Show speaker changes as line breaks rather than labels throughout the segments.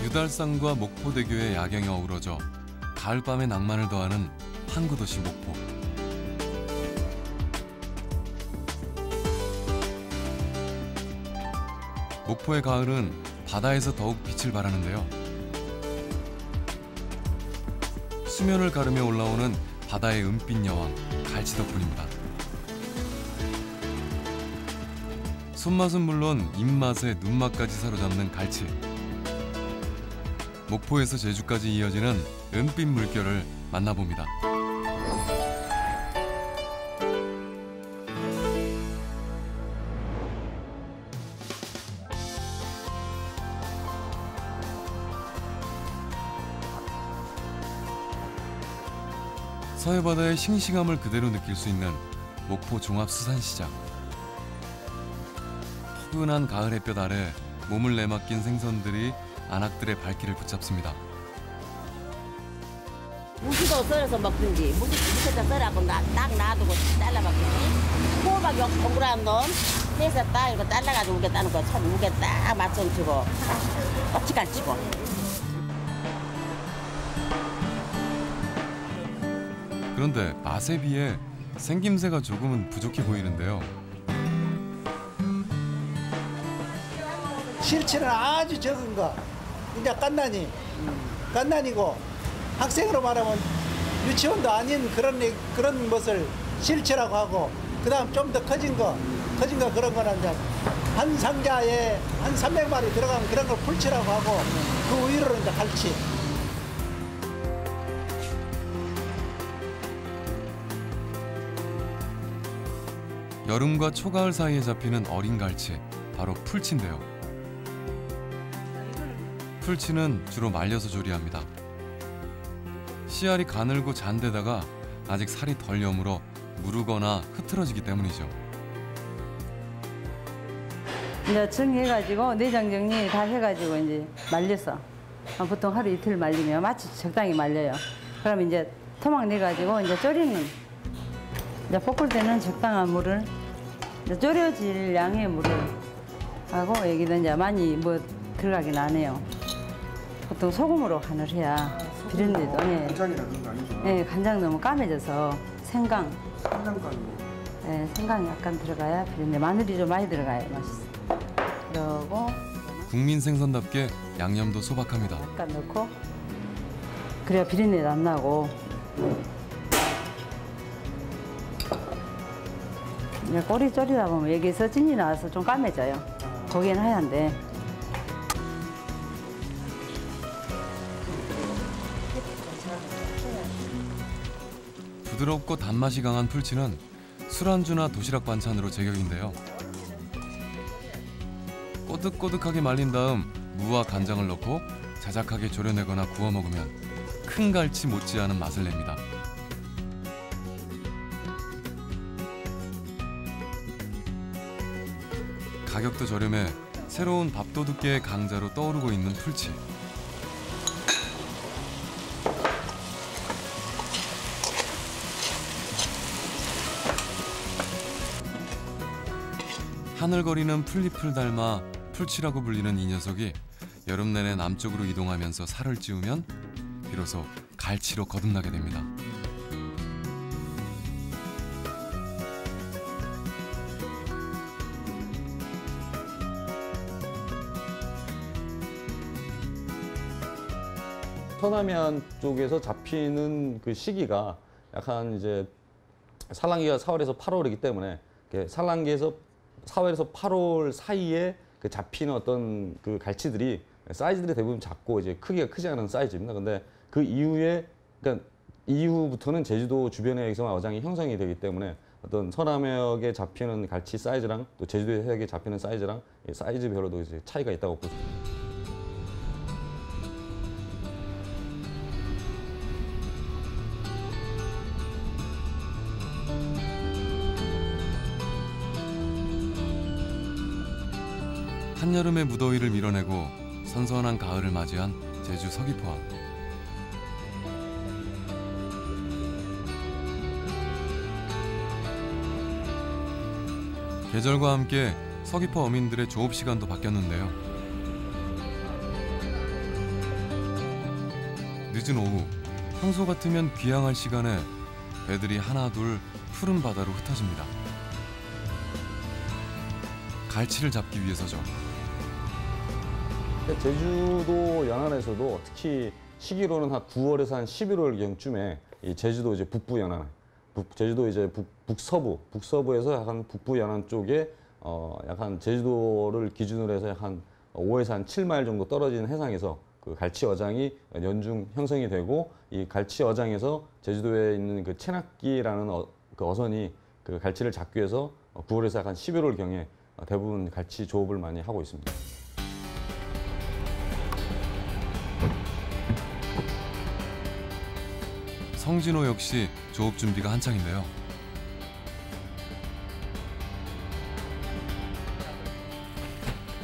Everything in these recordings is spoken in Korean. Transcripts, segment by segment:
유달산과 목포대교의 야경이 어우러져 가을밤의 낭만을 더하는 항구도시 목포. 목포의 가을은 바다에서 더욱 빛을 발하는데요. 수면을 가르며 올라오는 바다의 은빛 여왕, 갈치 덕분입니다. 손맛은 물론 입맛에 눈맛까지 사로잡는 갈치. 목포에서 제주까지 이어지는 은빛 물결을 만나봅니다. 서해바다의 싱싱함을 그대로 느낄 수 있는 목포 종합수산시장. 포근한 가을 햇볕 아래 몸을 내맡긴 생선들이 안악들의 발길을 붙잡습니다.
무시도 썰어서 먹든지 무시도 썰어갖고 딱 놔두고 잘라먹든지 호박 역 동그란 놈 해서 딱 이거 잘라가지고 무게 따는 거 참 무게 딱 맞춰주고 껍질까지 치고.
그런데 맛에 비해 생김새가 조금은 부족해 보이는데요.
실체는 아주 적은 거. 이제 깐난이고 학생으로 말하면 유치원도 아닌 그런 것을 실체라고 하고, 그다음 좀 더 커진 거 그런 거는 이제 한 상자에 한 300마리 들어간 그런 걸 풀치라고 하고, 그 위로는 이제 갈치.
여름과 초가을 사이에 잡히는 어린 갈치, 바로 풀치인데요. 풀치는 주로 말려서 조리합니다. 씨알이 가늘고 잔데다가 아직 살이 덜 여물어 무르거나 흐트러지기 때문이죠.
이제 정해가지고 내장 정리 다 해가지고 이제 말려서 보통 하루 이틀 말리면 마치 적당히 말려요. 그럼 이제 토막 내가지고 이제 졸이는, 이제 볶을 때는 적당한 물을, 이제 졸여질 양의 물을 하고, 여기는 이제 많이 뭐 들어가긴 안 해요. 보통 소금으로 간을 해야 비린내도.
간장이라는 거 아니죠?
네, 간장 너무 까매져서 생강.
간장간이고.
네, 생강이 약간 들어가야 비린내. 마늘이 좀 많이 들어가야 맛있어. 그러고
국민 생선답게 양념도 소박합니다.
약간 넣고, 그래야 비린내도 안 나고. 이제 꼬리 졸이다 보면 여기서 찐이 나와서 좀 까매져요. 고기는 하얀데.
부드럽고 단맛이 강한 풀치는 술안주나 도시락 반찬으로 제격인데요. 꼬득꼬득하게 말린 다음 무와 간장을 넣고 자작하게 졸여내거나 구워 먹으면 큰 갈치 못지않은 맛을 냅니다. 가격도 저렴해 새로운 밥도둑계의 강자로 떠오르고 있는 풀치. 하늘거리는 풀잎을 닮아 풀치라고 불리는 이 녀석이 여름 내내 남쪽으로 이동하면서 살을 찌우면 비로소 갈치로 거듭나게 됩니다.
서남해안 쪽에서 잡히는 그 시기가 약간 이제 산란기가 4월에서 8월이기 때문에 산란기에서 4월에서 8월 사이에 그 잡히는 어떤 그 갈치들이 사이즈들이 대부분 작고 이제 크기가 크지 않은 사이즈입니다. 근데 그 이후에, 그러니까 이후부터는 제주도 주변에서만 어장이 형성이 되기 때문에 어떤 서남해역에 잡히는 갈치 사이즈랑 또 제주도 해역에 잡히는 사이즈랑 사이즈별로도 이제 차이가 있다고 볼 수 있습니다.
한여름의 무더위를 밀어내고 선선한 가을을 맞이한 제주 서귀포항. 계절과 함께 서귀포 어민들의 조업 시간도 바뀌었는데요. 늦은 오후, 평소 같으면 귀향할 시간에 배들이 하나둘 푸른 바다로 흩어집니다. 갈치를 잡기 위해서죠.
제주도 연안에서도 특히 시기로는 한 9월에서 한 11월경쯤에 이 제주도 이제 북부 연안, 제주도 이제 북서부에서 약간 북부 연안 쪽에 약간 제주도를 기준으로 해서 한 5에서 한 7마일 정도 떨어진 해상에서 그 갈치 어장이 연중 형성이 되고, 이 갈치 어장에서 제주도에 있는 그 채낚기라는 그 어선이 그 갈치를 잡기 위해서 9월에서 약간 11월경에 대부분 갈치 조업을 많이 하고 있습니다.
성진호 역시 조업 준비가 한창인데요.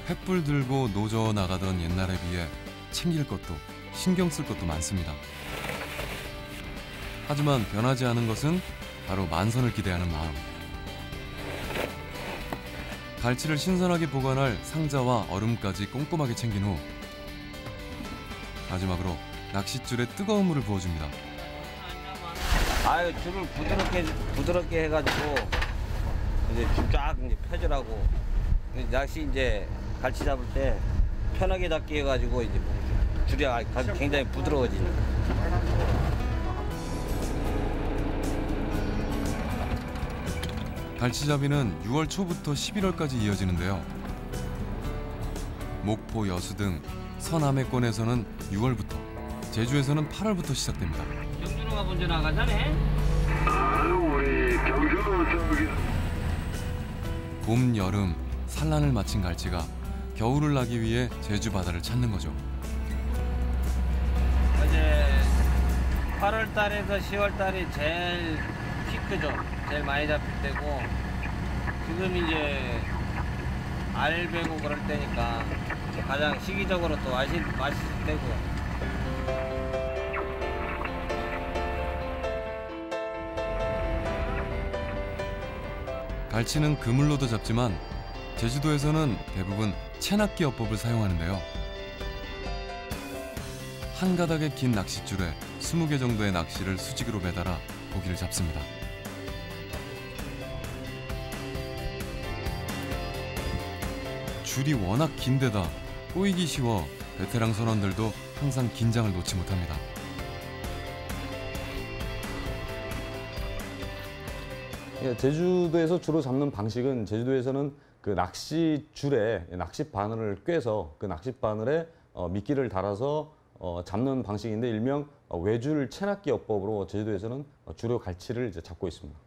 횃불 들고 노저 나가던 옛날에 비해 챙길 것도 신경 쓸 것도 많습니다. 하지만 변하지 않은 것은 바로 만선을 기대하는 마음. 갈치를 신선하게 보관할 상자와 얼음까지 꼼꼼하게 챙긴 후 마지막으로 낚싯줄에 뜨거운 물을 부어줍니다.
아유, 줄을 부드럽게 해가지고 이제 줄 쫙 이제 펴주라고. 낚시 이제 갈치 잡을 때 편하게 잡기 해가지고 이제 줄이 굉장히 부드러워지니까.
갈치잡이는 6월 초부터 11월까지 이어지는데요. 목포, 여수 등 서남해권에서는 6월부터, 제주에서는 8월부터 시작됩니다.
경준호가 먼저 나가자네.
우리 경준호 저기.
봄, 여름, 산란을 마친 갈치가 겨울을 나기 위해 제주 바다를 찾는 거죠.
어제 8월 달에서 10월 달이 제일 피크죠. 제일 많이 잡힐 때고, 지금 이제 알 베고 그럴 때니까 가장 시기적으로 또 맛있을 때고요.
갈치는 그물로도 잡지만 제주도에서는 대부분 채낚기 어법을 사용하는데요. 한 가닥의 긴 낚싯줄에 20개 정도의 낚시를 수직으로 매달아 고기를 잡습니다. 줄이 워낙 긴 데다 꼬이기 쉬워 베테랑 선원들도 항상 긴장을 놓지 못합니다.
제주도에서 주로 잡는 방식은, 제주도에서는 그 낚싯줄에 낚싯 바늘을 꿰서 그 낚싯 바늘에 미끼를 달아서 잡는 방식인데, 일명 외줄 채낚기 어법으로 제주도에서는 주로 갈치를 이제 잡고 있습니다.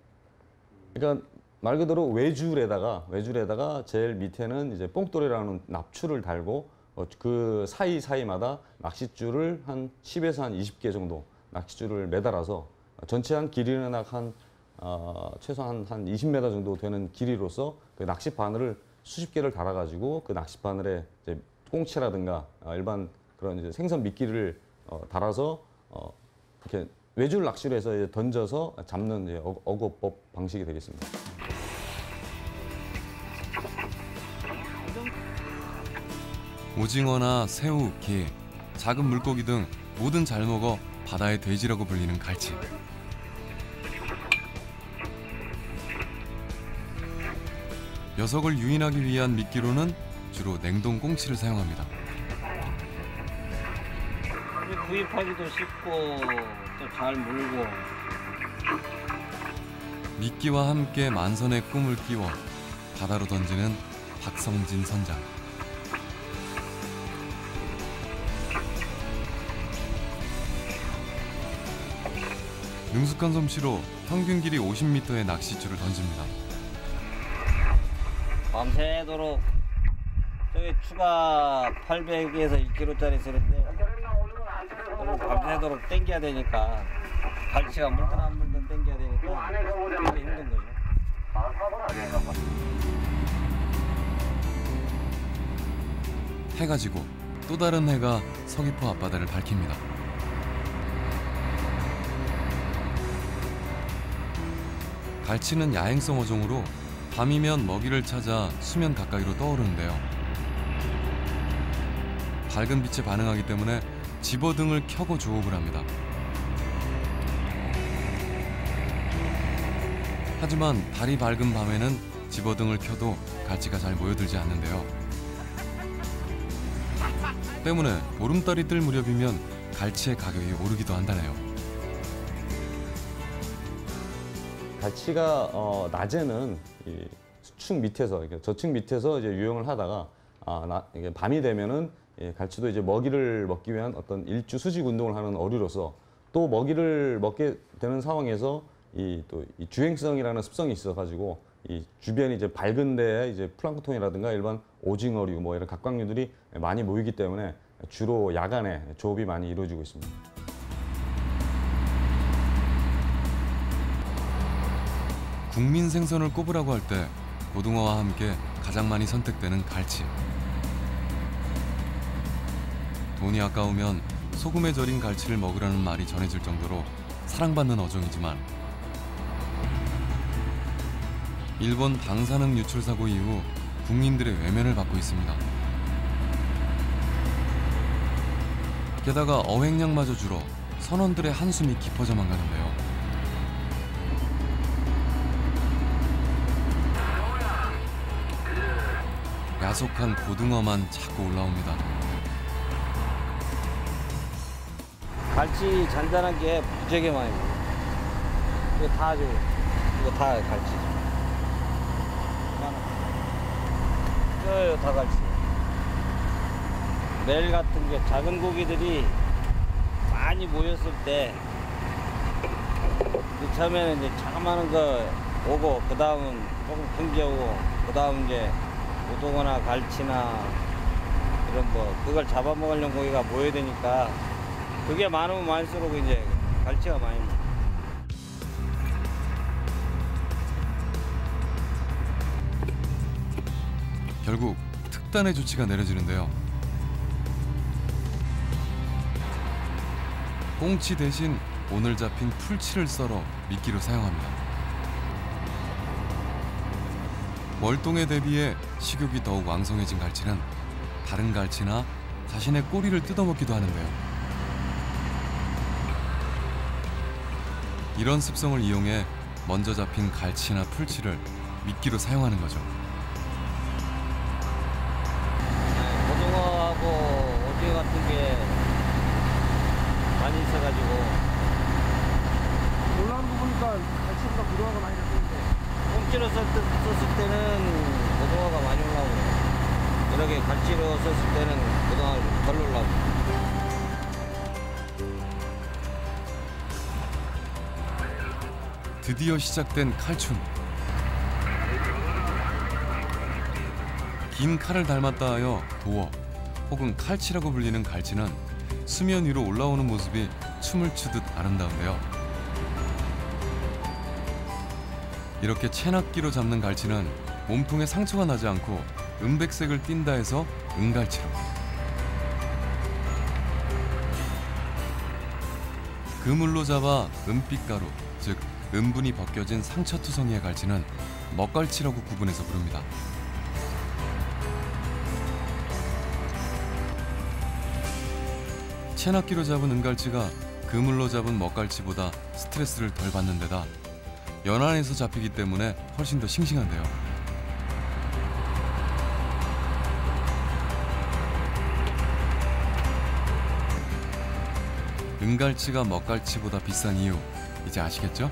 그러니까 말 그대로 외줄에다가 제일 밑에는 이제 뽕돌이라는 납추를 달고 그 사이사이마다 낚싯줄을 한 10에서 한 20개 정도 낚싯줄을 매달아서 전체 한 길이는 최소한 한 20m 정도 되는 길이로서 그 낚시 바늘을 수십 개를 달아가지고 그 낚시 바늘에 이제 꽁치라든가 일반 그런 이제 생선 미끼를 달아서 이렇게 외줄 낚시로 해서 이제 던져서 잡는 이제 어고법 방식이 되겠습니다.
오징어나 새우, 게, 작은 물고기 등 뭐든 잘 먹어 바다의 돼지라고 불리는 갈치. 녀석을 유인하기 위한 미끼로는 주로 냉동 꽁치를 사용합니다.
구입하기도 쉽고 또 잘 물고.
미끼와 함께 만선의 꿈을 끼워 바다로 던지는 박성진 선장. 능숙한 솜씨로 평균 길이 50m의 낚싯줄을 던집니다.
밤새도록 저기 추가 800에서 1kg짜리 쓰는데 밤새도록 당겨야 되니까, 갈치가 물든 안 물든 당겨야 되니까 굉장히 힘든 거죠.
해가 지고 또 다른 해가 서귀포 앞바다를 밝힙니다. 갈치는 야행성 어종으로 밤이면 먹이를 찾아 수면 가까이로 떠오르는데요. 밝은 빛에 반응하기 때문에 집어등을 켜고 조업을 합니다. 하지만 달이 밝은 밤에는 집어등을 켜도 갈치가 잘 모여들지 않는데요. 때문에 보름달이 뜰 무렵이면 갈치의 가격이 오르기도 한다네요.
갈치가 낮에는 이 수축 밑에서, 저층 밑에서 이제 유영을 하다가 이게 밤이 되면은 갈치도 이제 먹이를 먹기 위한 어떤 일주 수직 운동을 하는 어류로서 또 먹이를 먹게 되는 상황에서 이 주행성이라는 습성이 있어가지고 이 주변이 이제 밝은 데에 이제 플랑크톤이라든가 일반 오징어류 뭐 이런 갑각류들이 많이 모이기 때문에 주로 야간에 조업이 많이 이루어지고 있습니다.
국민 생선을 꼽으라고 할 때 고등어와 함께 가장 많이 선택되는 갈치. 돈이 아까우면 소금에 절인 갈치를 먹으라는 말이 전해질 정도로 사랑받는 어종이지만 일본 방사능 유출 사고 이후 국민들의 외면을 받고 있습니다. 게다가 어획량마저 줄어 선원들의 한숨이 깊어져만 가는데요. 야속한 고등어만 자꾸 올라옵니다.
갈치 잔잔한 게 무지하게 많이 먹어요. 이거 다 갈치. 이거 다 갈치. 멜 같은 게 작은 고기들이 많이 모였을 때 처음에는 이제 자그마한 거 오고 그 다음은 조금 큰 게 오고 그 다음 이제 고등어나 갈치나 이런 뭐 그걸 잡아먹으려는 고기가 모여야 되니까 그게 많으면 많을수록 이제 갈치가 많이 먹어요.
결국 특단의 조치가 내려지는데요. 꽁치 대신 오늘 잡힌 풀치를 썰어 미끼로 사용합니다. 월동에 대비해 식욕이 더욱 왕성해진 갈치는 다른 갈치나 자신의 꼬리를 뜯어먹기도 하는데요. 이런 습성을 이용해 먼저 잡힌 갈치나 풀치를 미끼로 사용하는 거죠.
고등어하고 오징어 같은 게 많이 있어가지고
올라온 거 보니까 갈치보다 고등어가 많이 잡히는데
꽁치로 썼을 때는 고등어가 많이 올라오고 이렇게 갈치로 썼을 때는 고등어가 덜 올라오고.
드디어 시작된 칼춤. 긴 칼을 닮았다 하여 도어 혹은 칼치라고 불리는 갈치는 수면 위로 올라오는 모습이 춤을 추듯 아름다운데요. 이렇게 채낚기로 잡는 갈치는 몸통에 상처가 나지 않고 은백색을 띈다 해서 은갈치로. 그물로 잡아 은빛가루, 즉 은분이 벗겨진 상처투성이의 갈치는 먹갈치라고 구분해서 부릅니다. 채낚기로 잡은 은갈치가 그물로 잡은 먹갈치보다 스트레스를 덜 받는 데다 연안에서 잡히기 때문에 훨씬 더 싱싱한데요. 은갈치가 먹갈치보다 비싼 이유 이제 아시겠죠?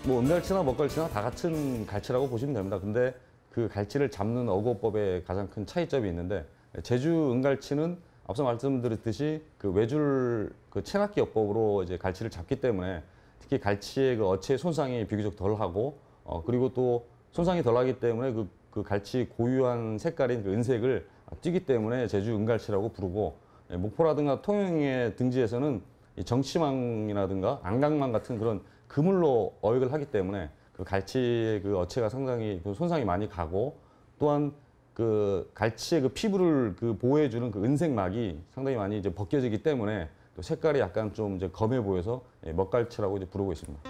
뭐 은갈치나 먹갈치나 다 같은 갈치라고 보시면 됩니다. 근데 그 갈치를 잡는 어고법에 가장 큰 차이점이 있는데 제주 은갈치는 앞서 말씀드렸듯이 그 외줄 그 채낚기 어법으로 이제 갈치를 잡기 때문에 특히 갈치의 그 어체 손상이 비교적 덜하고 그리고 또 손상이 덜하기 때문에 그 갈치 고유한 색깔인 그 은색을 띠기 때문에 제주 은갈치라고 부르고 목포라든가 통영의 등지에서는 이 정치망이라든가 안강망 같은 그런 그물로 어획을 하기 때문에 그 갈치의 그 어체가 상당히 그 손상이 많이 가고 또한 그 갈치의 그 피부를 그 보호해주는 그 은색막이 상당히 많이 이제 벗겨지기 때문에 또 색깔이 약간 좀 이제 검해 보여서 먹갈치라고 이제 부르고 있습니다.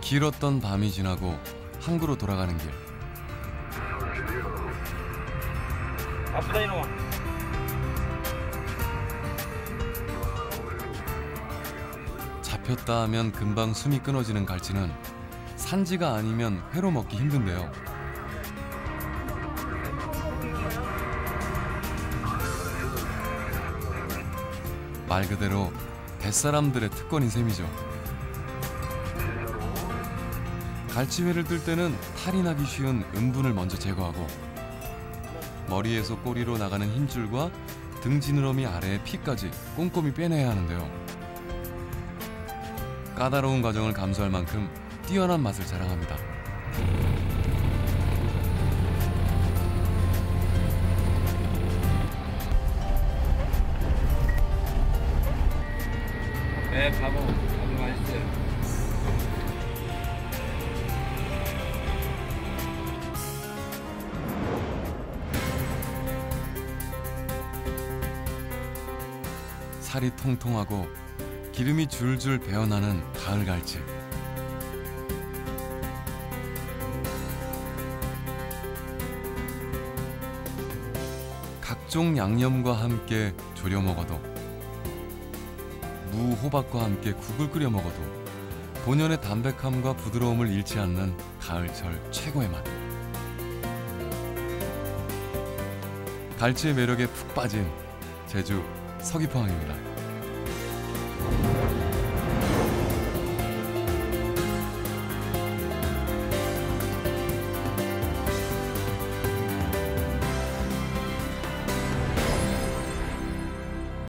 길었던 밤이 지나고 항구로 돌아가는 길.
아프다 이놈아.
잡혔다 하면 금방 숨이 끊어지는 갈치는 산지가 아니면 회로 먹기 힘든데요. 말 그대로 뱃사람들의 특권인 셈이죠. 갈치회를 뜰 때는 탈이 나기 쉬운 음분을 먼저 제거하고 머리에서 꼬리로 나가는 힘줄과 등 지느러미 아래의 피까지 꼼꼼히 빼내야 하는데요. 까다로운 과정을 감수할 만큼 뛰어난 맛을 자랑합니다.
네, 밥은 아주 맛있어요.
살이 통통하고 기름이 줄줄 배어나는 가을 갈치. 각종 양념과 함께 졸여 먹어도 무, 호박과 함께 국을 끓여 먹어도 본연의 담백함과 부드러움을 잃지 않는 가을철 최고의 맛. 갈치의 매력에 푹 빠진 제주 서귀포항입니다.